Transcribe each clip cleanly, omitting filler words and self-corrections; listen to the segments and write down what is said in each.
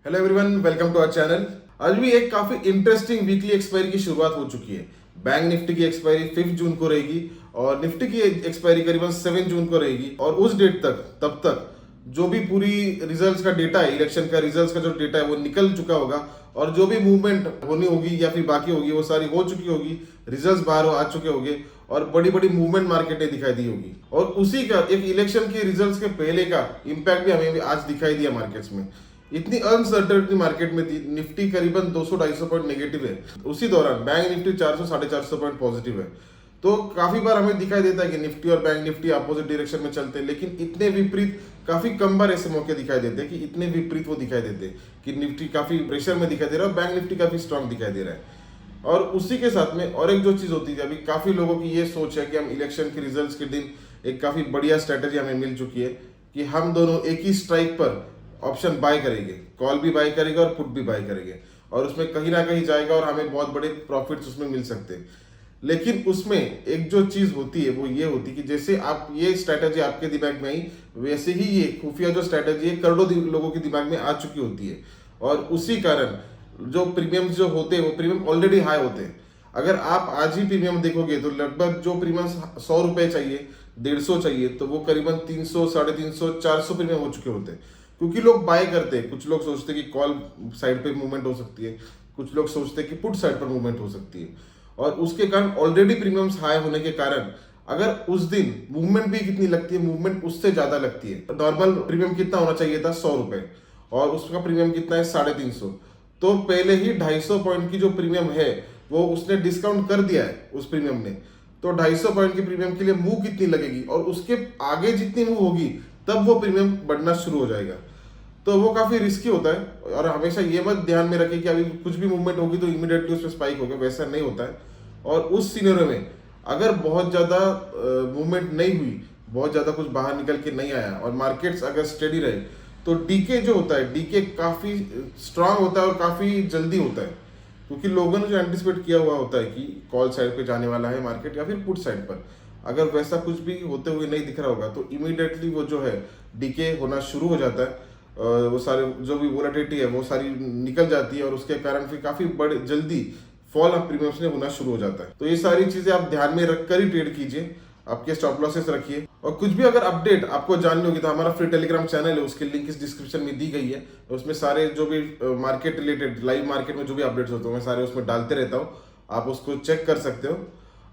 Hello everyone, welcome to our channel. आज भी एक काफी इंटरेस्टिंग वीकली एक्सपायरी की शुरुआत हो चुकी है। बैंक निफ्टी की एक्सपायरी 5 जून को रहेगी और निफ्टी की एक्सपायरी करीबन 7 जून को रहेगी। और उस डेट तक तब तक जो भी पूरी रिजल्ट्स का डेटा है, इलेक्शन का रिजल्ट्स का जो डेटा है वो निकल चुका होगा और जो भी मूवमेंट होनी होगी या फिर बाकी होगी वो सारी हो चुकी होगी। रिजल्ट्स बाहर आ चुके होंगे और बड़ी बड़ी मूवमेंट मार्केट में दिखाई दी होगी। और उसी का एक इलेक्शन के रिजल्ट्स के पहले का इम्पैक्ट भी हमें आज दिखाई दिया मार्केट्स में। इतनी अनसर्टेनिटी मार्केट में थी। निफ्टी करीबन 200-250 पॉइंट नेगेटिव है। उसी दौरान बैंक निफ्टी 400-450 पॉइंट पॉजिटिव है। तो काफी बार हमें दिखाई देता है कि निफ्टी और बैंक निफ्टी अपोजिट डायरेक्शन में चलते हैं, लेकिन इतने विपरीत काफी कम बार ऐसे मौके दिखाई देते हैं कि इतने विपरीत वो दिखाई देते हैं कि निफ्टी काफी प्रेशर में दिखाई दे रहा है और बैंक निफ्टी काफी स्ट्रांग दिखाई दे रहा है। और उसी के साथ में और एक जो चीज होती है, अभी काफी लोगों की ये सोच है कि हम इलेक्शन के रिजल्ट्स के दिन एक काफी बढ़िया स्ट्रेटेजी हमें मिल चुकी है कि हम दोनों एक ही स्ट्राइक पर ऑप्शन बाय करेंगे, कॉल भी बाय करेंगे और पुट भी बाय करेंगे और उसमें कहीं ना कहीं जाएगा और हमें बहुत बड़े प्रॉफिट्स उसमें मिल सकते हैं। लेकिन उसमें एक जो चीज होती है वो ये होती है कि जैसे आप ये स्ट्रैटेजी आपके दिमाग में आई, वैसे ही ये खुफिया जो स्ट्रैटेजी है करोड़ों लोगों के दिमाग में आ चुकी होती है। और उसी कारण जो प्रीमियम्स जो होते हैं वो प्रीमियम ऑलरेडी हाई होते हैं। अगर आप आज ही प्रीमियम देखोगे तो लगभग जो प्रीमियम 100 रुपए चाहिए, 150 चाहिए, तो वो करीबन 300, 350, 400 प्रीमियम हो चुके होते हैं। क्योंकि लोग बाय करते हैं। कुछ लोग सोचते हैं कि कॉल साइड पे मूवमेंट हो सकती है, कुछ लोग सोचते हैं कि पुट साइड पर मूवमेंट हो सकती है। और उसके कारण ऑलरेडी प्रीमियम्स हाई होने के कारण अगर उस दिन मूवमेंट भी कितनी लगती है, मूवमेंट उससे ज्यादा लगती है। नॉर्मल प्रीमियम कितना होना चाहिए था, 100 रुपए, और उसका प्रीमियम कितना है, 350। तो पहले ही 250 पॉइंट की जो प्रीमियम है वो उसने डिस्काउंट कर दिया है उस प्रीमियम ने। तो 250 पॉइंट की प्रीमियम के लिए मूव कितनी लगेगी और उसके आगे जितनी मूव होगी तब वो प्रीमियम बढ़ना शुरू हो जाएगा। तो वो काफी रिस्की होता है। और हमेशा ये मत ध्यान में रखें कि अभी कुछ भी मूवमेंट होगी तो इमीडिएटली उसमें स्पाइक होगा, वैसा नहीं होता है। और उस सिनेरियो में अगर बहुत ज्यादा मूवमेंट नहीं हुई, बहुत ज्यादा कुछ बाहर निकल के नहीं आया और मार्केट्स अगर स्टेडी रहे, तो डीके जो होता है, डीके काफी स्ट्रांग होता है और काफी जल्दी होता है। क्योंकि लोगों ने जो एंटिसिपेट किया हुआ होता है कि कॉल साइड पे जाने वाला है मार्केट या फिर पुट साइड पर, अगर वैसा कुछ भी होते हुए नहीं दिख रहा होगा तो इमीडिएटली वो जो है डीके होना शुरू हो जाता है। वो सारे जो भी वोलेटिलिटी है वो सारी निकल जाती है और उसके कारण फिर काफी बड़े जल्दी फॉल ऑफ प्रीमियम्स में होना शुरू हो जाता है। तो ये सारी चीजें आप ध्यान में रखकर ही ट्रेड कीजिए, आपके स्टॉप लॉसेस रखिए। और कुछ भी अगर अपडेट आपको जाननी होगी तो हमारा फ्री टेलीग्राम चैनल है, उसकी लिंक इस डिस्क्रिप्शन में दी गई है। उसमें सारे जो भी मार्केट रिलेटेड, लाइव मार्केट में जो भी अपडेट्स होते हैं मैं सारे उसमें डालते रहता हूँ, आप उसको चेक कर सकते हो।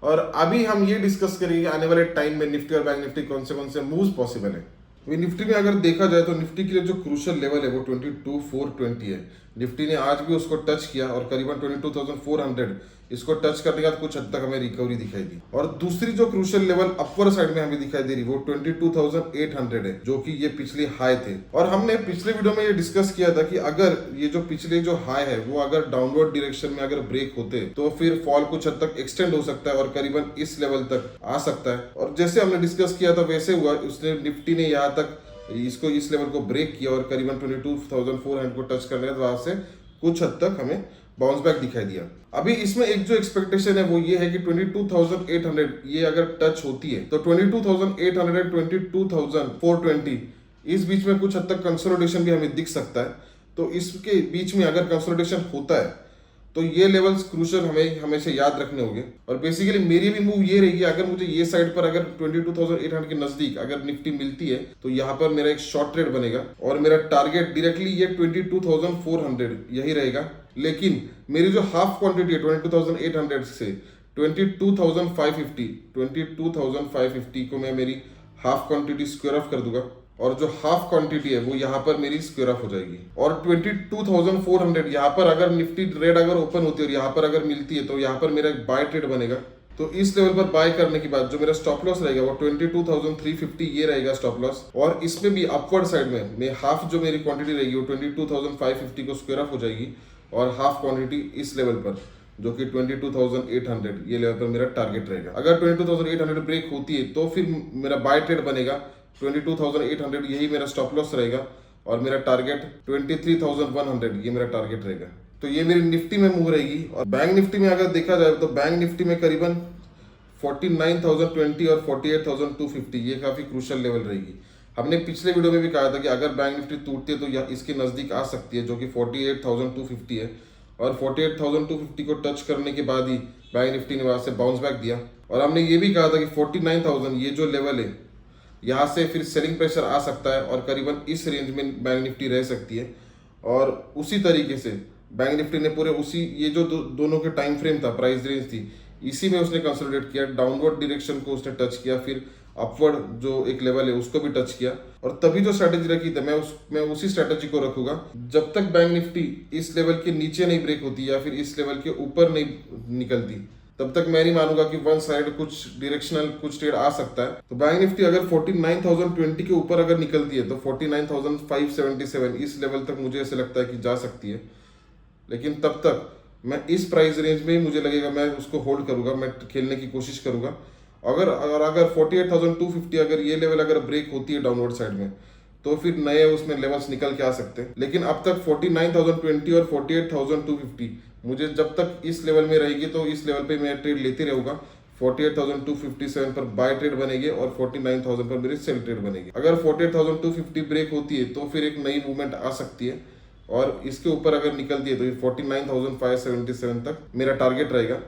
और अभी हम ये डिस्कस करेंगे आने वाले टाइम में निफ्टी और बैंक निफ्टी कौन से मूव्स पॉसिबल है। निफ्टी में अगर देखा जाए तो निफ्टी के लिए जो क्रूशियल लेवल है वो 22,420 है। निफ्टी ने आज भी उसको टच किया और करीबन 22,400 इसको टच करने के बाद कुछ हद तक हमें रिकवरी दिखाई दी। और दूसरी जो क्रूशियल लेवल अपर साइड में हमें दिखाई दे रही वो 22,800 है, जो कि ये पिछले हाई थे। और हमने पिछले वीडियो में ये डिस्कस किया था कि अगर ये जो पिछले जो हाई है वो अगर डाउनवर्ड डायरेक्शन में अगर ब्रेक होते तो फिर फॉल कुछ हद तक एक्सटेंड हो सकता है और करीबन इस लेवल तक आ सकता है। और जैसे हमने डिस्कस किया था वैसे हुआ, उसने निफ्टी ने यहाँ तक इसको इस लेवल को ब्रेक किया और करीबन 22,400 को टच करने के बाद वहां से कुछ हद तक हमें बाउंस बैक दिखाई दिया। अभी इसमें एक जो एक्सपेक्टेशन है वो ये है कि 22,800 ये अगर टच होती है तो 22,800 22,420 इस बीच में कुछ हद तक कंसोलिडेशन भी हमें दिख सकता है। तो इसके बीच में अगर कंसोलिडेशन होता है तो ये लेवल्स क्रूशियल हमें हमेशा याद रखने होंगे। और बेसिकली मेरी भी मूव ये रहेगी, अगर मुझे ये साइड पर अगर 22,800 के नजदीक अगर निफ्टी मिलती है तो यहाँ पर मेरा एक शॉर्ट ट्रेड बनेगा और मेरा टारगेट डायरेक्टली ये 22,400 यही रहेगा। लेकिन मेरी जो हाफ क्वांटिटी है 22,800 से 22,550 को मैं मेरी हाफ क्वांटिटी स्क्वायर ऑफ कर दूंगा और जो हाफ क्वांटिटी है वो यहाँ पर मेरी स्क्वायर ऑफ हो जाएगी। और 22,400 यहाँ पर अगर निफ्टी ट्रेड अगर ओपन होती है और यहाँ पर अगर मिलती है तो यहाँ पर मेरा एक बाय ट्रेड बनेगा। तो इस लेवल पर बाय करने के बाद जो मेरा स्टॉप लॉस रहेगा वो 22,350 ये रहेगा स्टॉप लॉस। और इसमें भी अपवर्ड साइड में हाफ जो मेरी क्वांटिटी रहेगी वो 22,550 को स्क्वायर ऑफ हो जाएगी और हाफ क्वांटिटी इस लेवल पर जो कि 22,800 ये लेवल पर मेरा टारगेट रहेगा। अगर 22,800 ब्रेक होती है तो फिर मेरा बाय ट्रेड बनेगा 22,800, यही मेरा स्टॉप लॉस रहेगा और मेरा टारगेट 23,100 ये मेरा टारगेट रहेगा। तो ये मेरी निफ्टी में मूव रहेगी। और बैंक निफ्टी में अगर देखा जाए तो बैंक निफ्टी में करीबन 49,020 और 48,250 ये काफी क्रूशियल लेवल रहेगी। हमने पिछले वीडियो में भी कहा था कि अगर बैंक निफ्टी टूटती है तो यह इसके नज़दीक आ सकती है, जो कि 48,250 है, और 48,250 को टच करने के बाद ही बैंक निफ्टी ने वहाँ से बाउंस बैक दिया। और हमने ये भी कहा था कि 49,000 ये जो लेवल है, यहाँ से फिर सेलिंग प्रेशर आ सकता है और करीबन इस रेंज में बैंक निफ्टी रह सकती है। और उसी तरीके से बैंक निफ्टी ने पूरे उसी ये जो दोनों के टाइम फ्रेम था, प्राइस रेंज थी, इसी में उसने कंसोलिडेट किया, डाउनवर्ड डायरेक्शन को उसने टच किया, फिर अपवर्ड जो एक लेवल है उसको भी टच किया। और तभी जो स्ट्रैटेजी रखी थी मैं उसी स्ट्रैटेजी को रखूंगा जब तक बैंक निफ्टी इस लेवल के नीचे नहीं ब्रेक होती या फिर इस लेवल के ऊपर नहीं निकलती, तब तक मैं नहीं मानूंगा कि वन साइड कुछ डायरेक्शनल कुछ ट्रेड आ सकता है। तो बैंक निफ्टी अगर 49,020 के ऊपर अगर निकलती है तो 49,577 इस लेवल तक मुझे ऐसे लगता है कि जा सकती है। लेकिन तब तक मैं इस प्राइस रेंज में ही मुझे लगेगा मैं उसको होल्ड करूंगा, मैं खेलने की कोशिश करूंगा। अगर 48,250 अगर ये लेवल अगर ब्रेक होती है डाउनवर्ड साइड में, तो फिर नए उसमें लेवल्स निकल के आ सकते हैं। लेकिन अब तक 49,020 और 48,250 मुझे जब तक इस लेवल में रहेगी तो इस लेवल पे मैं ट्रेड लेते रहूंगा। 48,257 पर बाय ट्रेड बनेगी और 49,000 पर मेरी सेल ट्रेड बनेगी। अगर 48,250 ब्रेक होती है तो फिर एक नई मूवमेंट आ सकती है, और इसके ऊपर अगर निकलती है तो 49,577 तक मेरा टारगेट रहेगा।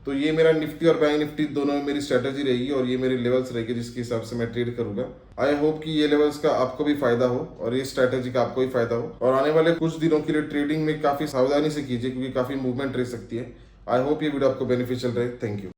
तो ये मेरा निफ्टी और बैंक निफ्टी दोनों में मेरी स्ट्रैटेजी रहेगी और ये मेरी लेवल्स रहेगी जिसके हिसाब से मैं ट्रेड करूंगा। आई होप कि ये लेवल्स का आपको भी फायदा हो और ये स्ट्रैटेजी का आपको भी फायदा हो, और आने वाले कुछ दिनों के लिए ट्रेडिंग में काफी सावधानी से कीजिए क्योंकि काफी मूवमेंट रह सकती है। आई होप ये वीडियो आपको बेनिफिशियल रहे। Thank you.